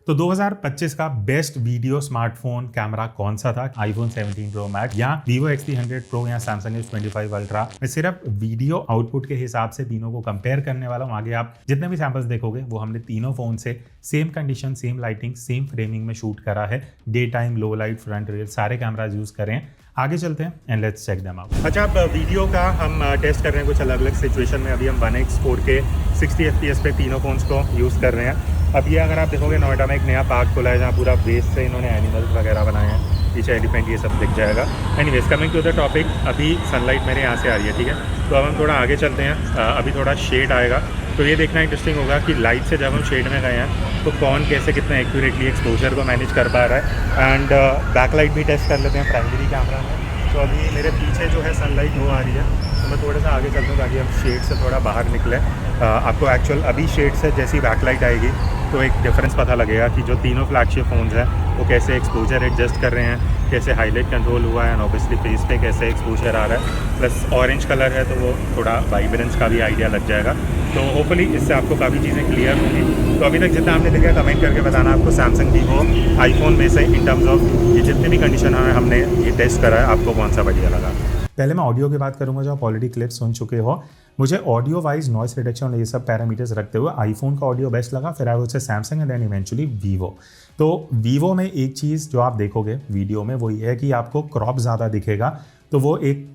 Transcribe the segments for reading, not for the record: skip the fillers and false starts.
तो 2025 का best video smartphone camera कौन सा था? आईफोन 17 प्रो मैक्स या Vivo X300 प्रो या Samsung S25 अल्ट्रा? मैं सिर्फ वीडियो आउटपुट के हिसाब से तीनों को कंपेयर करने वाला हूँ। आगे आप जितने भी सैंपल्स देखोगे वो हमने तीनों फोन से same condition, same lighting, same framing में शूट करा है। Day time, low light, front, rear सारे कैमराज यूज करें हैं। आगे चलते हैं and let's check them out. अच्छा, अब वीडियो का हम टेस्ट कर रहे हैं कुछ अलग अलग सिचुएशन में। अभी हम 1x 4K 60 FPS पे तीनों फोन्स को यूज़ कर रहे हैं। अब ये अगर आप देखोगे, नोएडा में एक नया पार्क खुला है जहाँ पूरा वेस्ट से इन्होंने एनिमल्स वगैरह बनाए हैं। पीछे एलिफेंट ये सब दिख जाएगा। Anyways, coming to the topic, अभी सनलाइट मेरे यहाँ से आ रही है, ठीक है। तो अब हम थोड़ा आगे चलते हैं। अभी थोड़ा शेड आएगा तो ये देखना इंटरेस्टिंग होगा कि लाइट से जब हम शेड में गए हैं तो कौन कैसे कितना एक्यूरेटली एक्सपोजर को मैनेज कर पा रहा है। एंड बैकलाइट भी टेस्ट कर लेते हैं प्राइमरी कैमरा में। तो अभी मेरे पीछे जो है सनलाइट वो आ रही है, तो मैं थोड़ा सा आगे चलता हूँ ताकि हम शेड से थोड़ा बाहर निकले। आपको एक्चुअल अभी शेड से जैसी बैकलाइट आएगी तो एक डिफरेंस पता लगेगा कि जो तीनों फ्लैगशिप फ़ोन्स हैं वो कैसे एक्सपोजर एडजस्ट कर रहे हैं, कैसे हाईलाइट कंट्रोल हुआ है, एंड ऑब्वियसली फेस पे कैसे एक्सपोजर आ रहा है। प्लस ऑरेंज कलर है तो वो थोड़ा वाइब्रेंस का भी आइडिया लग जाएगा। तो होपफुली इससे आपको काफ़ी चीज़ें क्लियर होंगी। तो अभी तक जितना आपने देखा कमेंट करके बताना आपको सैमसंग, वीवो, आईफोन में से इन टर्म्स ऑफ ये जितने भी कंडीशन है हमने ये टेस्ट करा है, आपको कौन सा बढ़िया लगा। पहले मैं ऑडियो की बात करूंगा। जो आप ऑलरेडी क्लिप सुन चुके हो, मुझे ऑडियो वाइज नॉइस रिडक्शन ये सब पैरामीटर्स रखते हुए आईफोन का ऑडियो बेस्ट लगा। फिर I would say Samsung and then eventually Vivo. तो वीवो में एक चीज़ जो आप देखोगे वीडियो में वो ये है कि आपको क्रॉप ज़्यादा दिखेगा। तो वो एक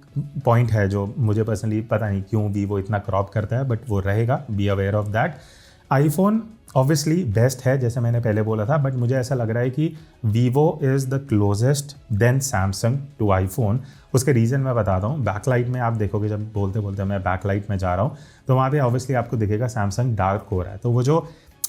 पॉइंट है जो मुझे पर्सनली पता नहीं क्यों वीवो इतना क्रॉप करता है, बट वो रहेगा, be aware of that. IPhone obviously best है जैसे मैंने पहले बोला था, बट मुझे ऐसा लग रहा है कि Vivo is the closest then Samsung to iPhone. उसके रीज़न मैं बताता हूँ। बैकलाइट में आप देखोगे, जब बोलते बोलते मैं बैकलाइट में जा रहा हूँ तो वहाँ पे ऑब्वियसली आपको दिखेगा सैमसंग डार्क हो रहा है। तो वो जो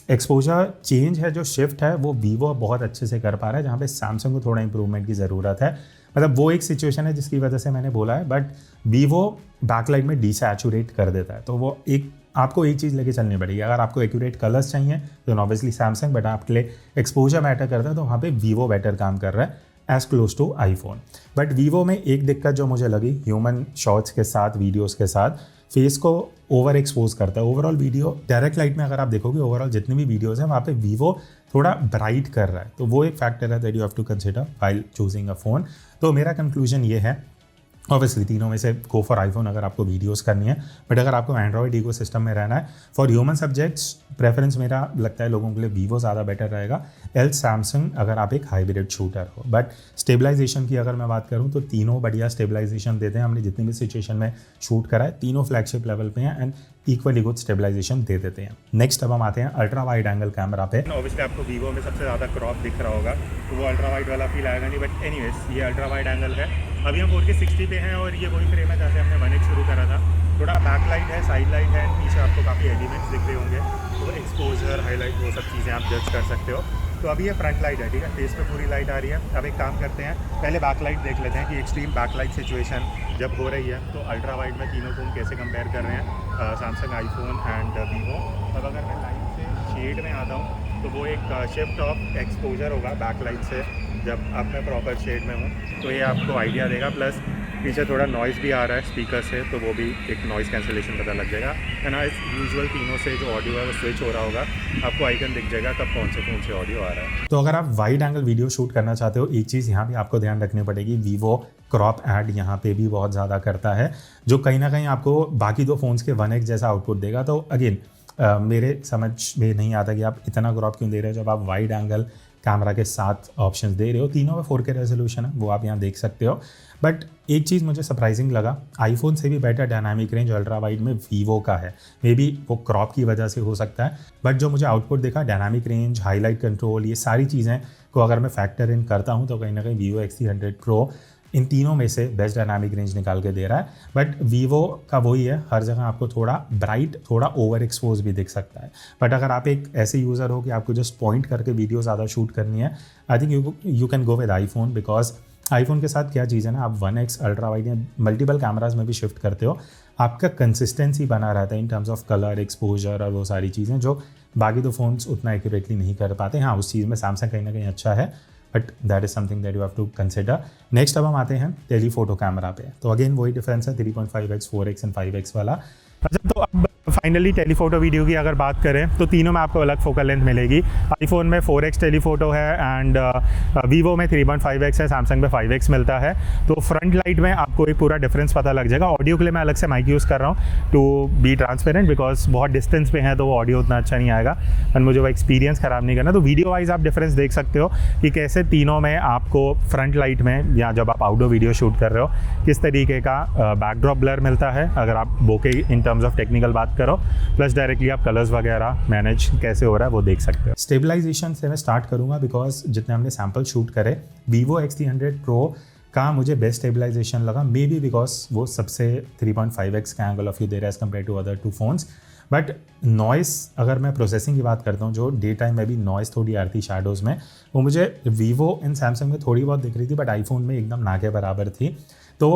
एक्सपोजर चेंज है, जो शिफ्ट है, वो वीवो बहुत अच्छे से कर पा रहा है, जहाँ पे सैमसंग को थोड़ा इंप्रूवमेंट की ज़रूरत है। मतलब वो एक सिचुएशन है जिसकी वजह से मैंने बोला है, बट वीवो बैकलाइट में डिसैचुरेट कर देता है। तो वो एक आपको एक चीज़ लेके चलनी पड़ेगी। अगर आपको एक्यूरेट कलर्स चाहिए तो ऑब्वियसली सैमसंग, बट आपके लिए एक्सपोजर मैटर करता है तो वहाँ पे वीवो बेटर काम कर रहा है as close to iPhone. But Vivo में एक दिक्कत जो मुझे लगी, ह्यूमन शॉट्स के साथ, वीडियोस के साथ फेस को ओवर एक्सपोज करता है। ओवरऑल वीडियो डायरेक्ट लाइट में अगर आप देखोगे, ओवरऑल जितनी भी वीडियोस हैं वहाँ पे वीवो थोड़ा ब्राइट कर रहा है। तो वो एक फैक्टर है that you have to consider while choosing a phone. तो मेरा कंक्लूजन ये है, ऑब्वियसली तीनों में से गो फॉर आईफोन अगर आपको वीडियोस करनी है, बट अगर आपको एंड्रॉइड इकोसिस्टम में रहना है, फॉर ह्यूमन सब्जेक्ट्स प्रेफरेंस मेरा लगता है लोगों के लिए वीवो ज़्यादा बेटर रहेगा, एल सैमसंग अगर आप एक हाइब्रिड शूटर हो। बट स्टेबलाइजेशन की अगर मैं बात करूँ तो तीनों बढ़िया स्टेबलाइजेशन देते हैं। हमने जितनी भी सिचुएशन में शूट करा है तीनों फ्लैगशिप लेवल पे हैं एंड इक्वली गुड स्टेबलाइजेशन दे देते हैं। नेक्स्ट अब हम आते हैं अल्ट्रा वाइड एंगल कैमरा पे। ऑब्वियसली आपको वीवो में सबसे ज़्यादा क्रॉप दिख रहा होगा तो वो अल्ट्रा वाइड वाला फील आएगा नहीं, बट एनीवेज ये अल्ट्रा वाइड एंगल है। अभी हम 4K 60 पे हैं और ये वही फ्रेम है जहाँ से हमने 1x शुरू करा था। थोड़ा बैक लाइट है, साइड लाइट है, पीछे आपको काफ़ी एलिमेंट्स दिख रहे होंगे, तो एक्सपोजर, हाईलाइट, वो सब चीज़ें आप जज कर सकते हो। तो अभी ये फ्रंट लाइट है, ठीक है, फेस पे पूरी लाइट आ रही है। अब एक काम करते हैं, पहले बैक लाइट देख लेते हैं कि एक्सट्रीम बैक लाइट सिचुएशन जब हो रही है तो अल्ट्रा वाइड में तीनों फोन कैसे कंपेयर कर रहे हैं, सैमसंग, आईफोन एंड वीवो। अब अगर मैं लाइट से शेड में आता हूँ तो वो एक शिफ्ट ऑफ एक्सपोजर होगा बैक लाइट से जब अब मैं प्रॉपर शेड में हूँ, तो ये आपको आइडिया देगा। प्लस पीछे थोड़ा नॉइज़ भी आ रहा है स्पीकर से, तो वो भी एक नॉइज़ कैंसिलेशन पता लग जाएगा। एंड एज यूजुअल तीनों से जो ऑडियो है वो स्विच हो रहा होगा, आपको आइकन दिख जाएगा कब कौन से ऑडियो आ रहा है। तो अगर आप वाइड एंगल वीडियो शूट करना चाहते हो, एक चीज़ यहाँ भी आपको ध्यान रखनी पड़ेगी, वीवो क्रॉप ऐड यहाँ पे भी बहुत ज़्यादा करता है, जो कहीं ना कहीं आपको बाकी दो फोन्स के 1x जैसा आउटपुट देगा। तो अगेन मेरे समझ में नहीं आता कि आप इतना क्रॉप क्यों दे रहे हो जब आप वाइड एंगल कैमरा के साथ ऑप्शंस दे रहे हो। तीनों में 4K रेजोल्यूशन है, वो आप यहाँ देख सकते हो। बट एक चीज़ मुझे सरप्राइजिंग लगा, आईफोन से भी better dynamic range ultra wide में वीवो का है। मे बी वो क्रॉप की वजह से हो सकता है, बट जो मुझे आउटपुट देखा, डायनामिक रेंज, हाईलाइट कंट्रोल, ये सारी चीज़ें को अगर मैं फैक्टर इन करता हूँ तो कहीं ना कहीं वीवो X300 प्रो इन तीनों में से बेस्ट डायनामिक रेंज निकाल के दे रहा है। बट वीवो का वही है, हर जगह आपको थोड़ा ब्राइट, थोड़ा ओवर एक्सपोज भी दिख सकता है। बट अगर आप एक ऐसे यूज़र हो कि आपको जस्ट पॉइंट करके वीडियो ज़्यादा शूट करनी है, I think you can go with iPhone, because iPhone के साथ क्या चीज़ है ना, आप 1x अल्ट्रा वाइड या मल्टीपल कैमराज में भी शिफ्ट करते हो, आपका कंसिस्टेंसी बना रहता है in terms of colour, exposure और वो सारी चीज़ें जो बाकी तो फ़ोन्स उतना एक्यूरेटली नहीं कर पाते। हाँ, उस चीज़ में सैमसंग कहीं ना कहीं अच्छा है, but that is something that you have to consider. Next अब हम आते हैं टेलीफोटो कैमरा पे। तो अगेन वही डिफरेंस है 3.5x, 4x एंड 5x वाला। अच्छा, तो अब फाइनली टेलीफोटो वीडियो की अगर बात करें तो तीनों में आपको अलग फोकल लेंथ मिलेगी। आईफोन में 4x टेलीफोटो है एंड वीवो में 3.5x है, सैमसंग में 5x मिलता है। तो फ्रंट लाइट में आपको एक पूरा डिफरेंस पता लग जाएगा। ऑडियो के लिए मैं अलग से माइक यूज़ कर रहा हूँ टू बी ट्रांसपेरेंट, बिकॉज बहुत डिस्टेंस पे है तो वो ऑडियो उतना अच्छा नहीं आएगा और मुझे वो एक्सपीरियंस ख़राब नहीं करना। तो वीडियो वाइज आप डिफरेंस देख सकते हो कि कैसे तीनों में आपको फ्रंट लाइट में या जब आप आउटडोर वीडियो शूट कर रहे हो किस तरीके का बैकड्रॉप ब्लर मिलता है अगर आप बोके इन टर्म्स ऑफ टेक्निकल बात करो, प्लस डायरेक्टली आप कलर्स वगैरह मैनेज कैसे हो रहा है वो देख सकते हो। स्टेबलाइजेशन से मैं स्टार्ट करूँगा बिकॉज जितने हमने सैम्पल शूट करे Vivo X300 Pro का मुझे बेस्ट स्टेबलाइजेशन लगा, मे बी बिकॉज वो सबसे 3.5x का एंगल ऑफ व्यू दे रहा है as compare to other two phones. But noise अगर मैं प्रोसेसिंग की बात करता हूँ, जो डे टाइम में भी नॉइस थोड़ी आ रही थी शैडोज़ में, वो मुझे Vivo एंड सैमसंग में थोड़ी बहुत दिख रही थी बट आईफोन में एकदम ना के बराबर थी। तो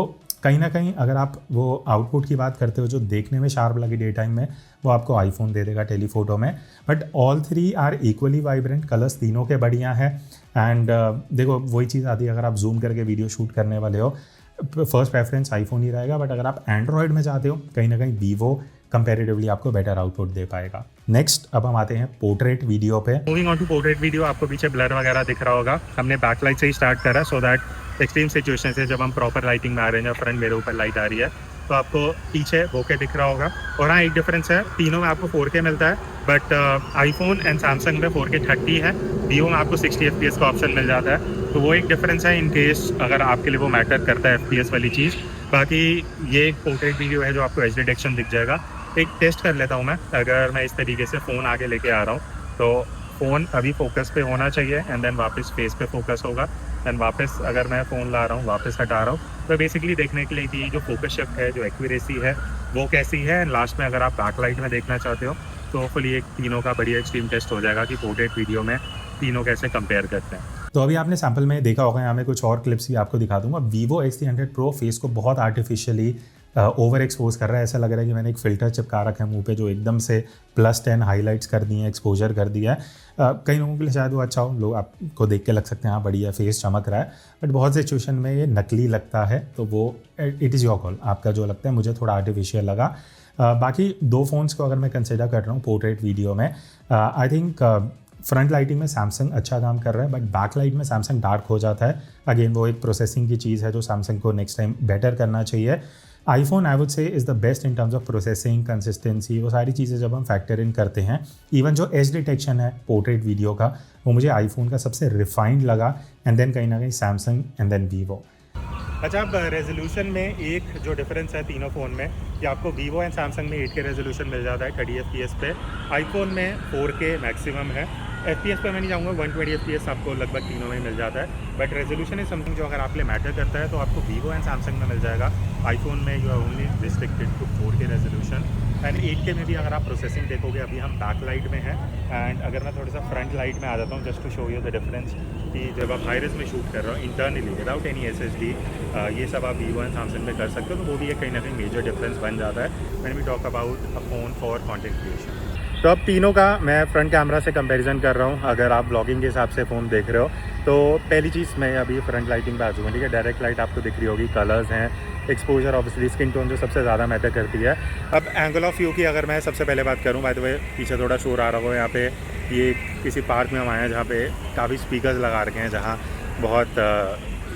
कहीं ना कहीं अगर आप वो आउटपुट की बात करते हो जो देखने में शार्प लगी डे टाइम में, वो आपको आईफोन दे देगा टेलीफोटो में। But all three are equally vibrant, colours तीनों के बढ़िया हैं। एंड देखो वही चीज़ आती है, अगर आप जूम करके वीडियो शूट करने वाले हो फर्स्ट प्रेफरेंस आईफोन ही रहेगा। बट अगर आप एंड्रॉयड में जाते हो कहीं ना कहीं Vivo कंपैरेटिवली आपको बेटर आउटपुट दे पाएगा। नेक्स्ट अब हम आते हैं पोर्ट्रेट वीडियो पे। Moving on to portrait video, आपको पीछे ब्लर वगैरह दिख रहा होगा। हमने बैकलाइट से ही स्टार्ट करा सो दैट एक्सट्रीम सिचुएशन से जब हम प्रॉपर लाइटिंग में आ रहे हैं, फ्रंट मेरे ऊपर लाइट आ रही है तो आपको पीछे बोके दिख रहा होगा। और हाँ एक डिफरेंस है, तीनों में आपको 4K मिलता है बट आईफोन एंड सैमसंग में 4K 30 है, Vivo में आपको 60 FPS का ऑप्शन मिल जाता है। तो वो एक डिफरेंस है इन केस अगर आपके लिए वो मैटर करता है FPS वाली चीज़। बाकी ये एक पोर्ट्रेट वीडियो है जो आपको एज डिटेक्शन दिख जाएगा। एक टेस्ट कर लेता हूँ मैं, अगर मैं इस तरीके से फ़ोन आगे लेके आ रहा हूँ तो फ़ोन अभी फोकस पे होना चाहिए एंड देन वापस फेस पे फोकस होगा एंड वापस अगर मैं फ़ोन ला रहा हूँ वापस हटा रहा हूँ तो बेसिकली देखने के लिए कि जो फोकस शिफ्ट है, जो एक्यूरेसी है वो कैसी है। एंड लास्ट में अगर आप बैकलाइट में देखना चाहते हो तो होपफुली एक तीनों का बढ़िया एक्सट्रीम टेस्ट हो जाएगा कि पोर्ट्रेट वीडियो में तीनों कैसे कंपेयर करते हैं। तो अभी आपने सैम्पल में देखा होगा, यहाँ में कुछ और क्लिप्स भी आपको दिखा दूंगा। Vivo X300 Pro फेस को बहुत आर्टिफिशियली ओवर एक्सपोज कर रहा है। ऐसा लग रहा है कि मैंने एक फ़िल्टर चिपका रखा है मुंह पे जो एकदम से +10 हाईलाइट्स कर दिए हैं, एक्सपोजर कर दिया है। कई लोगों के लिए शायद वो अच्छा हो, लोग आपको देख के लग सकते हैं हाँ बढ़िया फेस चमक रहा है, बट बहुत सिचुएशन में ये नकली लगता है। तो वो इट इज़ योर कॉल, आपका जो लगता है। मुझे थोड़ा आर्टिफिशियल लगा। बाकी दो फ़ोन्स को अगर मैं कंसिडर कर रहा हूँ पोर्ट्रेट वीडियो में, आई थिंक फ्रंट लाइटिंग में सैमसंग अच्छा काम कर रहा है बट बैक लाइट में सैमसंग डार्क हो जाता है। अगेन वो एक प्रोसेसिंग की चीज़ है जो सैमसंग को नेक्स्ट टाइम बेटर करना चाहिए। आईफोन आई वुड से is the best in terms of processing, consistency, वो सारी चीज़ें जब हम फैक्टर इन करते हैं। इवन जो एज डिटेक्शन है पोर्ट्रेट वीडियो का, वो मुझे आईफोन का सबसे रिफाइंड लगा एंड देन कहीं ना कहीं सैमसंग एंड देन Vivo। अच्छा, अब रेजोल्यूशन में एक जो डिफरेंस है तीनों फ़ोन में कि आपको Vivo एंड सैमसंग में 8K रेजोल्यूशन मिल जाता है 30 FPS पे, आईफोन में 4K मैक्सिमम है। FPS पे मैं नहीं जाऊँगा, 120 FPS आपको लगभग तीनों में मिल जाता है। बट रेजोल्यूशन इज समथिंग जो अगर आप लिए मैटर करता है तो आपको Vivo एंड सैमसंग में मिल जाएगा। आईफोन में you are only restricted to 4K resolution and 8K में भी अगर आप प्रोसेसिंग देखोगे, अभी हम बैक लाइट में हैं। एंड अगर मैं थोड़ा सा फ्रंट लाइट में आ जाता हूँ just to show you the difference कि जब आप हाई-रेज़ में शूट कर रहे हो इंटरनली विदाउट एनी SSD, ये सब आप Vivo एंड सैमसंग में कर सकते हो। तो वो भी एक कहीं ना कहीं मेजर डिफरेंस बन जाता है when we talk about a phone for content creation. तो अब तीनों का मैं फ्रंट कैमरा से कंपैरिजन कर रहा हूँ। अगर आप ब्लॉगिंग के हिसाब से फ़ोन देख रहे हो तो पहली चीज़ मैं अभी फ्रंट लाइटिंग पे आ चुका हूँ, ठीक है। डायरेक्ट लाइट आपको दिख रही होगी, कलर्स हैं, एक्सपोजर, ऑब्वियसली स्किन टोन जो सबसे ज़्यादा मैटर करती है। अब एंगल ऑफ व्यू की अगर मैं सबसे पहले बात करूँ, बाय द वे पीछे थोड़ा शोर आ रहा हो, यहाँ पे ये किसी पार्क में हम आए हैं जहाँ पे काफ़ी स्पीकर्स लगा रखे हैं, जहाँ बहुत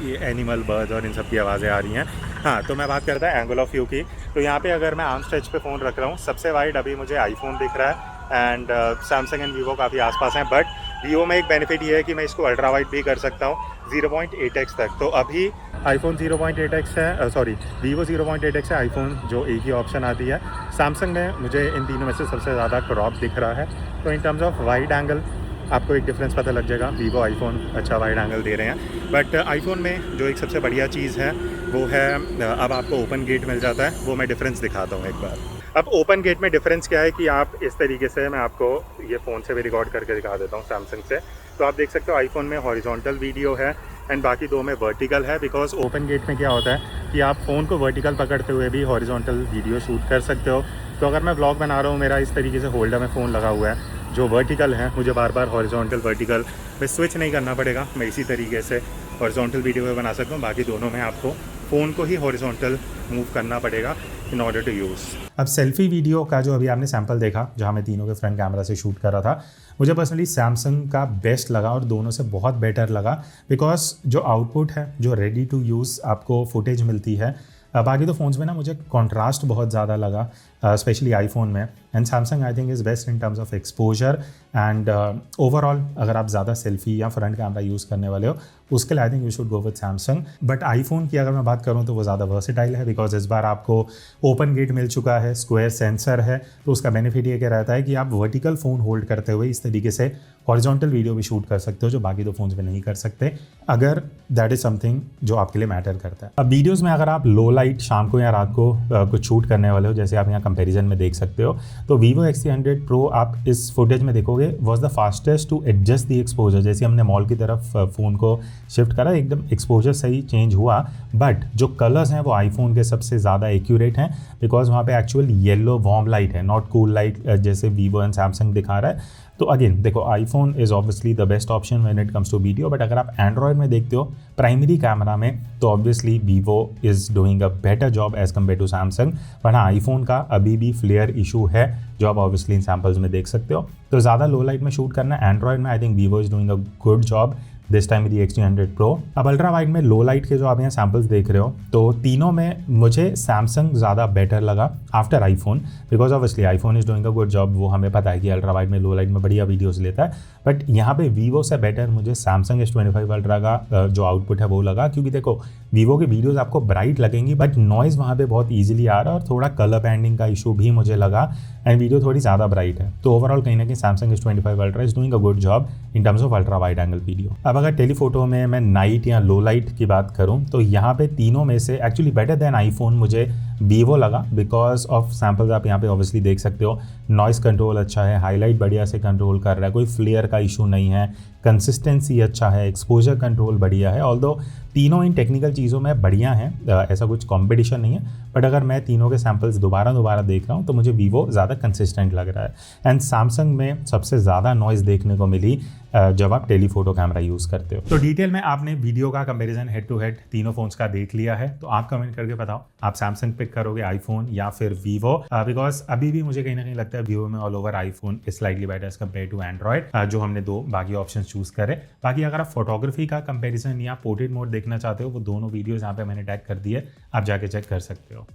ये एनिमल, बर्ड्स और इन सब की आवाज़ें आ रही हैं। हाँ, तो मैं बात करता है एंगल ऑफ व्यू की। तो यहाँ पे अगर मैं आर्म स्ट्रेच पे फ़ोन रख रहा हूँ, सबसे वाइड अभी मुझे आईफोन दिख रहा है एंड सैमसंग एंड Vivo काफ़ी आसपास हैं। बट Vivo में एक बेनिफिट ये है कि मैं इसको अल्ट्रा वाइड भी कर सकता हूँ 0.8x तक। तो अभी आईफोन 0.8x है, सॉरी Vivo 0.8x है, आईफोन जो एक ही ऑप्शन आती है। सैमसंग में मुझे इन तीनों में से सबसे ज़्यादा क्रॉप दिख रहा है। तो in terms of wide angle आपको एक डिफरेंस पता लग जाएगा। Vivo आईफोन अच्छा वाइड एंगल दे रहे हैं। बट आईफोन में जो एक सबसे बढ़िया चीज़ है वो है अब आपको ओपन गेट मिल जाता है। वो मैं डिफरेंस दिखाता हूँ एक बार। अब ओपन गेट में डिफरेंस क्या है कि आप इस तरीके से, मैं आपको ये फ़ोन से भी रिकॉर्ड करके दिखा देता हूँ सैमसंग से। तो आप देख सकते हो आईफोन में हॉरिजॉन्टल वीडियो है एंड बाकी दो में वर्टिकल है। बिकॉज ओपन गेट में क्या होता है कि आप फ़ोन को वर्टिकल पकड़ते हुए भी हॉरिजॉन्टल वीडियो शूट कर सकते हो। तो अगर मैं व्लॉग बना रहा हूँ, मेरा इस तरीके से होल्डर में फ़ोन लगा हुआ है जो वर्टिकल है, मुझे बार बार हॉरिजॉन्टल वर्टिकल पे स्विच नहीं करना पड़ेगा। मैं इसी तरीके से हॉरिजॉन्टल वीडियो में बना सकता हूँ। बाकी दोनों में आपको फ़ोन को ही हॉरिजॉन्टल मूव करना पड़ेगा। in order to use. अब सेल्फी वीडियो का जो अभी आपने सैंपल देखा जहाँ मैं तीनों के फ्रंट कैमरा से शूट कर रहा था, मुझे पर्सनली सैमसंग का बेस्ट लगा और दोनों से बहुत बेटर लगा, बिकॉज जो आउटपुट है, जो रेडी टू यूज़ आपको फुटेज मिलती है, बाकी तो फ़ोन्स में ना मुझे कॉन्ट्रास्ट बहुत ज़्यादा लगा, स्पेशली आईफोन में। And Samsung I think is best in terms of exposure and overall अगर आप ज़्यादा सेल्फी या फ्रंट कैमरा यूज़ करने वाले हो उसके लिए I think you should go with Samsung. But iPhone की अगर मैं बात करूँ तो वो ज़्यादा वर्सेटाइल है, बिकॉज इस बार आपको ओपन गेट मिल चुका है, स्क्वायर सेंसर है, तो उसका बेनिफिट ये क्या रहता है कि आप वर्टिकल फ़ोन होल्ड करते हुए इस तरीके से हॉरिजॉन्टल वीडियो भी शूट कर सकते हो, जो बाकी दो फोन्स में नहीं कर सकते, अगर दैट इज़ समथिंग जो आपके लिए मैटर करता है। अब वीडियोस में अगर आप लो लाइट शाम को या रात को कुछ शूट करने वाले हो, जैसे आप यहाँ कंपैरिजन में देख सकते हो, तो Vivo X300 Pro आप इस फुटेज में देखोगे was the fastest to adjust the exposure. जैसे हमने मॉल की तरफ फ़ोन को शिफ्ट करा, एकदम एक्सपोजर सही चेंज हुआ, बट जो कलर्स हैं वो आईफोन के सबसे ज़्यादा एक्यूरेट हैं, बिकॉज वहाँ पे एक्चुअल येलो वार्म लाइट है, नॉट कूल लाइट जैसे Vivo एंड सैमसंग दिखा रहा है। तो अगेन देखो, iPhone is obviously the best option when it comes to video, but अगर आप एंड्रॉयड में देखते हो प्राइमरी कैमरा में, तो obviously Vivo is doing a better job as compare to Samsung. पर हाँ, आईफोन का अभी भी फ्लेयर इशू है, जो आप ऑब्वियसली इन सैम्पल्स में देख सकते हो। तो ज़्यादा लो लाइट में शूट करना है एंड्रॉयड में, I think Vivo is doing a good job this time with X300 Pro। अब अल्ट्रा वाइड में लो लाइट के जो आप यहाँ सैम्पल्स देख रहे हो, तो तीनों में मुझे सैमसंग ज़्यादा बेटर लगा after iPhone, because obviously iPhone is doing a good job, वो हमें पता है कि अल्ट्रा वाइड में लो लाइट में बढ़िया वीडियोस लेता है। बट यहाँ पे Vivo से बेटर मुझे सैमसंग S25 अल्ट्रा का जो आउटपुट है वो लगा, क्योंकि देखो Vivo की वीडियोज़ आपको ब्राइट लगेंगी, बट नॉइज़ वहाँ पे बहुत ईजिली आ रहा है और थोड़ा कलर बैंडिंग का इशू भी मुझे लगा, एंड वीडियो थोड़ी ज़्यादा ब्राइट है। तो ओवरऑल कहीं ना कहीं Samsung S25 ultra is doing a good job in terms of ultra wide angle video. अब अगर टेलीफोटो में मैं नाइट या लो लाइट की बात करूं, तो यहाँ पे तीनों में से एक्चुअली बेटर देन आईफोन मुझे Vivo लगा, बिकॉज ऑफ सैम्पल्स आप यहाँ पे ऑब्वियसली देख सकते हो। नॉइस कंट्रोल अच्छा है, हाईलाइट बढ़िया से कंट्रोल कर रहा है, कोई फ्लेयर का इशू नहीं है, कंसिस्टेंसी अच्छा है, एक्सपोजर कंट्रोल बढ़िया है। ऑल्दो तीनों इन टेक्निकल चीज़ों में बढ़िया हैं, ऐसा कुछ कंपटीशन नहीं है, बट अगर मैं तीनों के सैम्पल्स दोबारा देख रहा हूँ तो मुझे Vivo ज़्यादा कंसिस्टेंट लग रहा है। एंड सैमसंग में सबसे ज़्यादा नॉइज़ देखने को मिली जब आप टेलीफोटो कैमरा यूज़ करते हो। तो डिटेल में आपने वीडियो का कंपैरिजन हेड टू हेड तीनों फोन्स का देख लिया है, तो आप कमेंट करके बताओ आप सैमसंग पिक करोगे, आईफोन या फिर Vivo, बिकॉज अभी भी मुझे कहीं ना कहीं लगता है Vivo में all over iPhone is slightly better as compare to Android, जो हमने दो बाकी ऑप्शन चूज करे। बाकी अगर आप फोटोग्राफी का कंपैरिजन या पोर्ट्रेट मोड देखना चाहते हो, वो दोनों वीडियोस यहाँ पे मैंने टैग कर दिए, आप जाके चेक कर सकते हो।